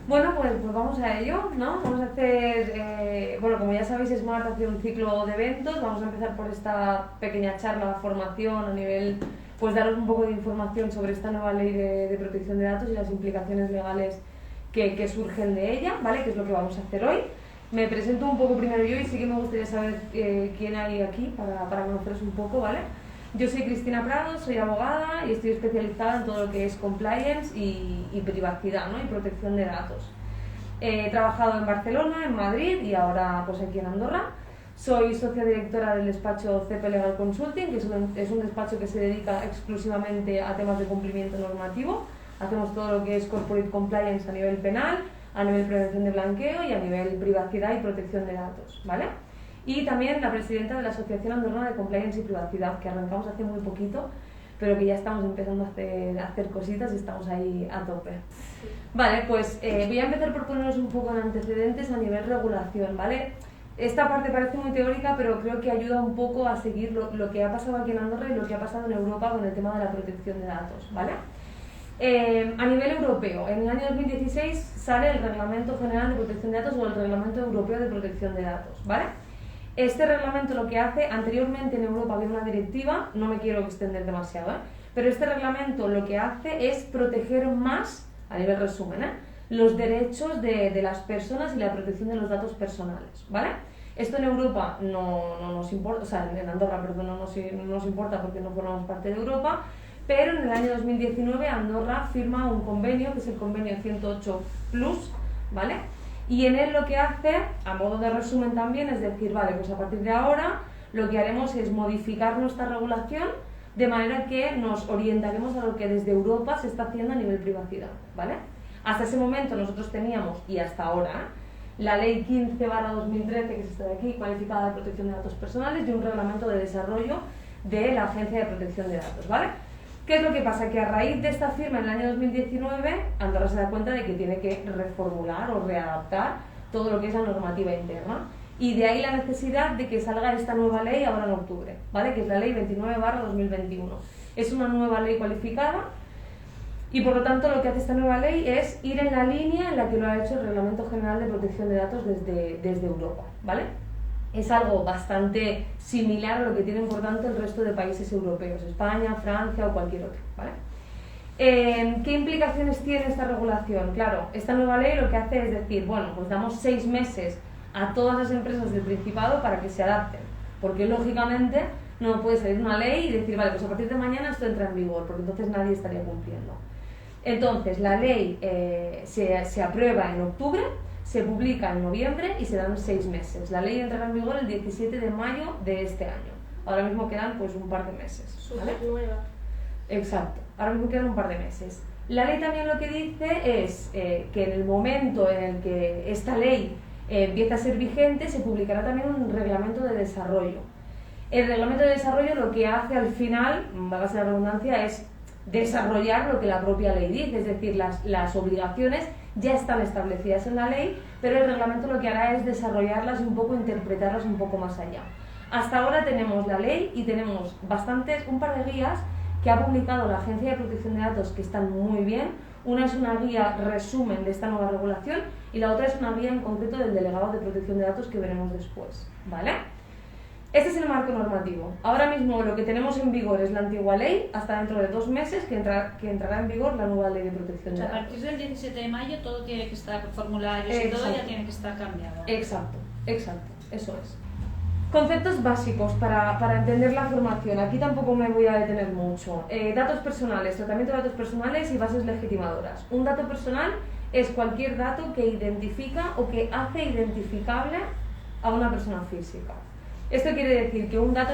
Bueno, pues vamos a ello, ¿no? Vamos a hacer, bueno, como ya sabéis, Smart hace un ciclo de eventos. Vamos a empezar por esta pequeña charla, formación a nivel, pues daros un poco de información sobre esta nueva ley de protección de datos y las implicaciones legales que surgen de ella, ¿vale? Que es lo que vamos a hacer hoy. Me presento un poco primero yo y sí que me gustaría saber quién hay aquí para conoceros un poco, ¿vale? Yo soy Cristina Prado, soy abogada y estoy especializada en todo lo que es compliance y privacidad, ¿no? Y protección de datos. He trabajado en Barcelona, en Madrid y ahora pues aquí en Andorra. Soy socia directora del despacho CP Legal Consulting, que es un despacho que se dedica exclusivamente a temas de cumplimiento normativo. Hacemos todo lo que es corporate compliance a nivel penal, a nivel prevención de blanqueo y a nivel privacidad y protección de datos, ¿vale? Y también la presidenta de la Asociación Andorrana de Compliance y Privacidad, que arrancamos hace muy poquito, pero que ya estamos empezando a hacer cositas y estamos ahí a tope. Sí. Vale, pues voy a empezar por poneros un poco en antecedentes a nivel regulación, ¿vale? Esta parte parece muy teórica, pero creo que ayuda un poco a seguir lo que ha pasado aquí en Andorra y lo que ha pasado en Europa con el tema de la protección de datos, ¿vale? A nivel europeo, en el año 2016 sale el Reglamento General de Protección de Datos o el Reglamento Europeo de Protección de Datos, ¿vale? Este reglamento lo que hace, anteriormente en Europa había una directiva, no me quiero extender demasiado, pero este reglamento lo que hace es proteger más, a nivel resumen, los derechos de las personas y la protección de los datos personales, ¿vale? Esto en Europa no nos importa, o sea, en Andorra, perdón, no nos importa porque no formamos parte de Europa, pero en el año 2019 Andorra firma un convenio, que es el convenio 108 Plus, ¿vale? Y en él lo que hace, a modo de resumen también, es decir, vale, pues a partir de ahora lo que haremos es modificar nuestra regulación de manera que nos orientaremos a lo que desde Europa se está haciendo a nivel privacidad, ¿vale? Hasta ese momento nosotros teníamos, y hasta ahora, la Ley 15/2013, que es esta de aquí, cualificada de protección de datos personales, y un reglamento de desarrollo de la Agencia de Protección de Datos, ¿vale? ¿Qué es lo que pasa? Que a raíz de esta firma en el año 2019, Andorra se da cuenta de que tiene que reformular o readaptar todo lo que es la normativa interna. Y de ahí la necesidad de que salga esta nueva ley ahora en octubre, ¿vale? Que es la ley 29/2021. Es una nueva ley cualificada y por lo tanto lo que hace esta nueva ley es ir en la línea en la que lo ha hecho el Reglamento General de Protección de Datos desde Europa, ¿vale? Es algo bastante similar a lo que tienen por tanto el resto de países europeos, España, Francia o cualquier otro, ¿vale? ¿Qué implicaciones tiene esta regulación? Claro, esta nueva ley lo que hace es decir, bueno, pues damos 6 meses a todas las empresas del Principado para que se adapten, porque lógicamente no puede salir una ley y decir, vale, pues a partir de mañana esto entra en vigor, porque entonces nadie estaría cumpliendo. Entonces, la ley se aprueba en octubre, se publica en noviembre y se dan 6 meses. La ley entrará en vigor el 17 de mayo de este año. Ahora mismo quedan pues un par de meses, ¿vale? Nueva. Exacto, ahora mismo quedan un par de meses. La ley también lo que dice es que en el momento en el que esta ley empieza a ser vigente, se publicará también un reglamento de desarrollo. El reglamento de desarrollo lo que hace al final, valga la redundancia, es desarrollar lo que la propia ley dice, es decir, las obligaciones ya están establecidas en la ley, pero el reglamento lo que hará es desarrollarlas y un poco interpretarlas un poco más allá. Hasta ahora tenemos la ley y tenemos un par de guías que ha publicado la Agencia de Protección de Datos que están muy bien. Una es una guía resumen de esta nueva regulación y la otra es una guía en concreto del delegado de protección de datos que veremos después, ¿vale? Este es el marco normativo. Ahora mismo lo que tenemos en vigor es la antigua ley, hasta dentro de 2 meses que entrará en vigor la nueva ley de protección de datos. A partir del 17 de mayo todo tiene que estar, formularios y todo ya tiene que estar cambiado. Exacto, eso es. Conceptos básicos para entender la formación. Aquí tampoco me voy a detener mucho. Datos personales, tratamiento de datos personales y bases legitimadoras. Un dato personal es cualquier dato que identifica o que hace identificable a una persona física. Esto quiere decir que un dato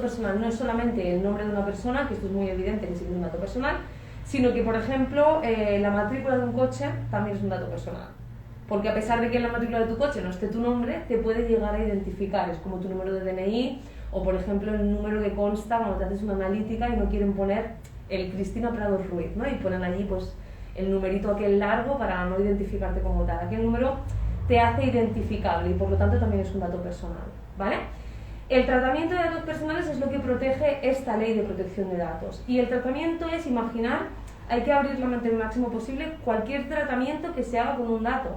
personal no es solamente el nombre de una persona, que esto es muy evidente que sí es un dato personal, sino que, por ejemplo, la matrícula de un coche también es un dato personal. Porque a pesar de que en la matrícula de tu coche no esté tu nombre, te puede llegar a identificar. Es como tu número de DNI o, por ejemplo, el número que consta cuando te haces una analítica y no quieren poner el Cristina Prado Ruiz, ¿no? Y ponen allí pues el numerito aquel largo para no identificarte como tal. Aquel número te hace identificable y por lo tanto también es un dato personal, ¿vale? El tratamiento de datos personales es lo que protege esta ley de protección de datos. Y el tratamiento es imaginar hay que abrir la mente el máximo posible cualquier tratamiento que se haga con un dato.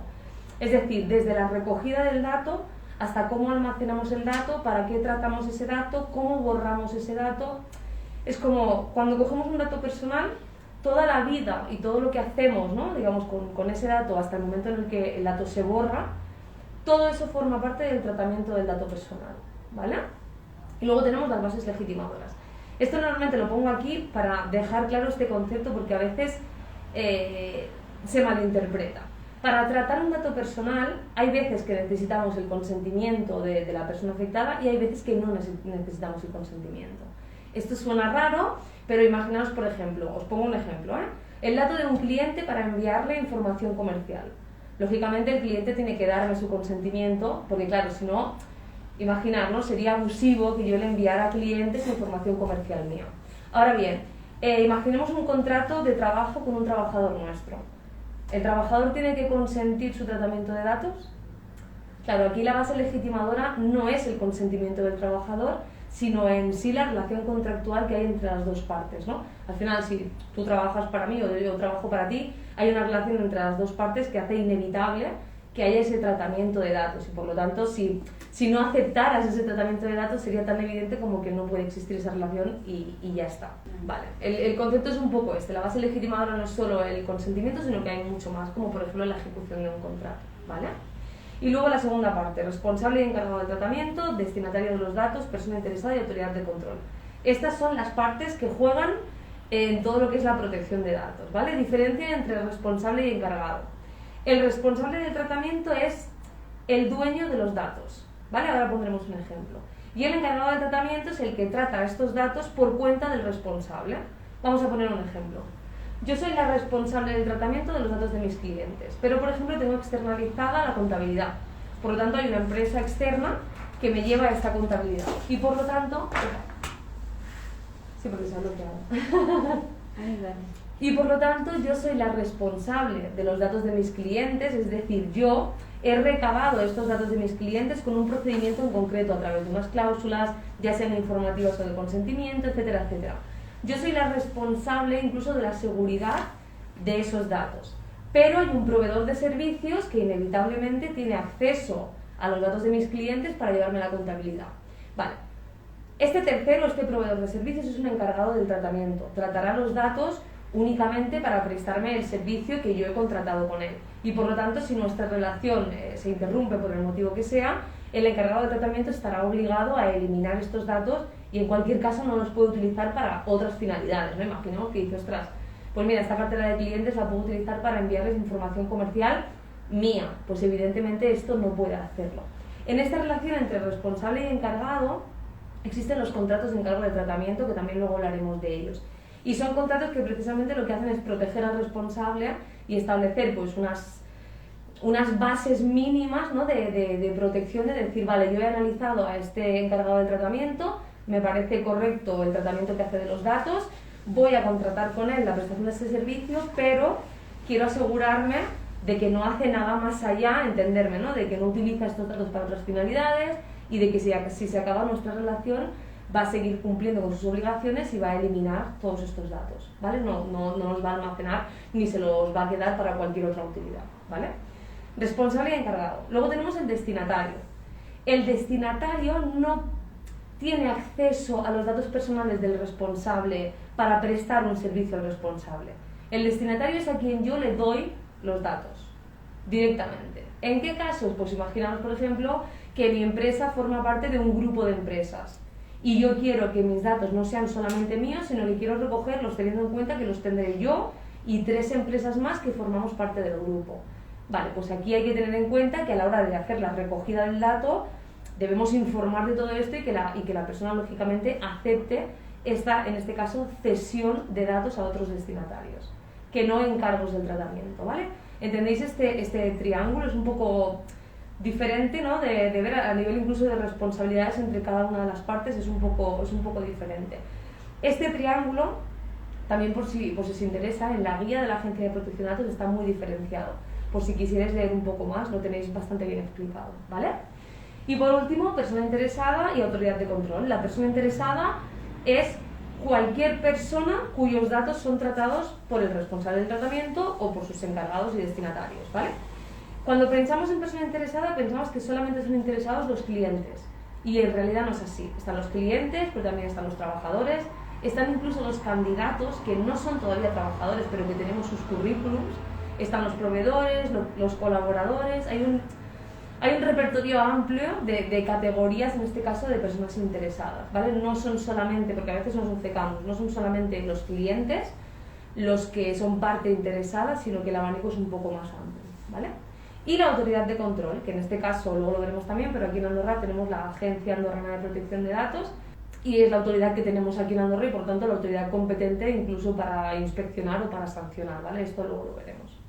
Es decir, desde la recogida del dato hasta cómo almacenamos el dato, para qué tratamos ese dato, cómo borramos ese dato. Es como cuando cogemos un dato personal, toda la vida y todo lo que hacemos, ¿no? Digamos, con ese dato hasta el momento en el que el dato se borra, todo eso forma parte del tratamiento del dato personal, ¿vale? Y luego tenemos las bases legitimadoras. Esto normalmente lo pongo aquí para dejar claro este concepto porque a veces se malinterpreta. Para tratar un dato personal hay veces que necesitamos el consentimiento de la persona afectada y hay veces que no necesitamos el consentimiento. Esto suena raro, pero imaginaos, por ejemplo, os pongo un ejemplo, el dato de un cliente para enviarle información comercial. Lógicamente el cliente tiene que darme su consentimiento, porque claro, si no, imaginar, ¿no? Sería abusivo que yo le enviara a clientes información comercial mía. Ahora bien, imaginemos un contrato de trabajo con un trabajador nuestro. ¿El trabajador tiene que consentir su tratamiento de datos? Claro, aquí la base legitimadora no es el consentimiento del trabajador, sino en sí la relación contractual que hay entre las dos partes, ¿no? Al final, si tú trabajas para mí o yo trabajo para ti, hay una relación entre las dos partes que hace inevitable que haya ese tratamiento de datos y por lo tanto si no aceptaras ese tratamiento de datos sería tan evidente como que no puede existir esa relación y ya está. Vale. El concepto es un poco este, la base legitimadora no es solo el consentimiento sino que hay mucho más, como por ejemplo la ejecución de un contrato, ¿vale? Y luego la segunda parte, responsable y encargado del tratamiento, destinatario de los datos, persona interesada y autoridad de control. Estas son las partes que juegan en todo lo que es la protección de datos, ¿vale? Diferencia entre responsable y encargado. El responsable del tratamiento es el dueño de los datos, ¿vale? Ahora pondremos un ejemplo. Y el encargado del tratamiento es el que trata estos datos por cuenta del responsable. Vamos a poner un ejemplo. Yo soy la responsable del tratamiento de los datos de mis clientes, pero por ejemplo tengo externalizada la contabilidad. Por lo tanto hay una empresa externa que me lleva esta contabilidad. Y por lo tanto... Sí, porque se ha bloqueado. Y por lo tanto yo soy la responsable de los datos de mis clientes, es decir, yo he recabado estos datos de mis clientes con un procedimiento en concreto a través de unas cláusulas, ya sean informativas o de consentimiento, etcétera, etcétera. Yo soy la responsable incluso de la seguridad de esos datos, pero hay un proveedor de servicios que inevitablemente tiene acceso a los datos de mis clientes para llevarme la contabilidad. Vale. Este tercero, este proveedor de servicios, es un encargado del tratamiento. Tratará los datos únicamente para prestarme el servicio que yo he contratado con él. Y por lo tanto, si nuestra relación se interrumpe por el motivo que sea, el encargado de tratamiento estará obligado a eliminar estos datos y en cualquier caso no los puede utilizar para otras finalidades, ¿no? Imaginemos que dice, ostras, pues mira, esta cartera de clientes la puedo utilizar para enviarles información comercial mía. Pues evidentemente esto no puede hacerlo. En esta relación entre responsable y encargado existen los contratos de encargo de tratamiento, que también luego hablaremos de ellos. Y son contratos que precisamente lo que hacen es proteger al responsable y establecer pues unas bases mínimas, ¿no? de protección, de decir, vale, yo he analizado a este encargado del tratamiento, me parece correcto el tratamiento que hace de los datos, voy a contratar con él la prestación de este servicio, pero quiero asegurarme de que no hace nada más allá, entenderme, ¿no? De que no utiliza estos datos para otras finalidades y de que si se acaba nuestra relación va a seguir cumpliendo con sus obligaciones y va a eliminar todos estos datos, ¿vale? No los va a almacenar ni se los va a quedar para cualquier otra utilidad, ¿vale? Responsable y encargado. Luego tenemos el destinatario. El destinatario no tiene acceso a los datos personales del responsable para prestar un servicio al responsable. El destinatario es a quien yo le doy los datos directamente. ¿En qué casos? Pues imaginamos, por ejemplo, que mi empresa forma parte de un grupo de empresas y yo quiero que mis datos no sean solamente míos, sino que quiero recogerlos teniendo en cuenta que los tendré yo y 3 empresas más que formamos parte del grupo. Vale, pues aquí hay que tener en cuenta que a la hora de hacer la recogida del dato debemos informar de todo esto y que la persona lógicamente acepte esta, en este caso, cesión de datos a otros destinatarios, que no encargos del tratamiento, ¿vale? ¿Entendéis? Este triángulo es un poco diferente, ¿no? De ver a nivel incluso de responsabilidades entre cada una de las partes, es un poco diferente. Este triángulo, también por si os interesa, en la guía de la Agencia de Protección de Datos está muy diferenciado. Por si quisierais leer un poco más, lo tenéis bastante bien explicado, ¿vale? Y por último, persona interesada y autoridad de control. La persona interesada es cualquier persona cuyos datos son tratados por el responsable del tratamiento o por sus encargados y destinatarios, ¿vale? Cuando pensamos en persona interesada, pensamos que solamente son interesados los clientes, y en realidad no es así. Están los clientes, pero también están los trabajadores, están incluso los candidatos que no son todavía trabajadores, pero que tenemos sus currículums, están los proveedores, los colaboradores, hay un repertorio amplio de categorías, en este caso, de personas interesadas, ¿vale? No son solamente, porque a veces nos obcecamos, no son solamente los clientes los que son parte interesada, sino que el abanico es un poco más amplio, ¿vale? Y la autoridad de control, que en este caso, luego lo veremos también, pero aquí en Andorra tenemos la Agencia Andorrana de Protección de Datos, y es la autoridad que tenemos aquí en Andorra y, por tanto, la autoridad competente incluso para inspeccionar o para sancionar, ¿vale? Esto luego lo veremos.